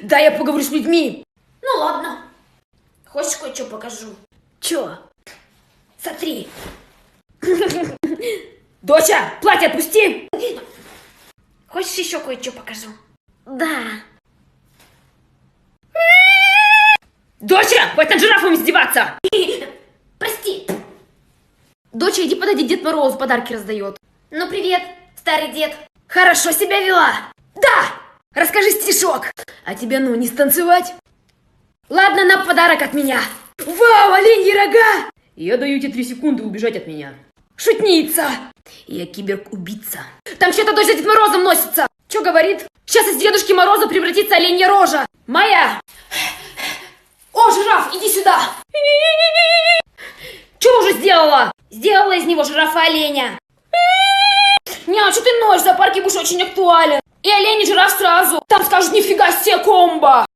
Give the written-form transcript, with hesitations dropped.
Да, я поговорю с людьми. Ну ладно. Хочешь, кое-что покажу? Чё? Смотри. Доча, платье отпусти. Хочешь, еще кое-что покажу? Да. Доча, хватит над жирафом издеваться. Прости. Доча, иди подойди, Дед Мороз подарки раздает. Ну привет, старый дед. Хорошо себя вела. Да. Расскажи стишок. А тебе, ну, не станцевать? Ладно, на подарок от меня. Вау, оленьи рога. Я даю тебе 3 секунды убежать от меня. Шутница. Я киберубийца. Там что-то дочь за Дед Морозом носится. Что говорит? Сейчас из Дедушки Мороза превратится оленья рожа. Моя. О, жираф, иди сюда. Что уже сделала? Сделала из него жирафа-оленя. Ня, что ты ноешь? В зоопарке будешь очень актуален. И олень, и жираф сразу. Там скажут, нифига себе комбо.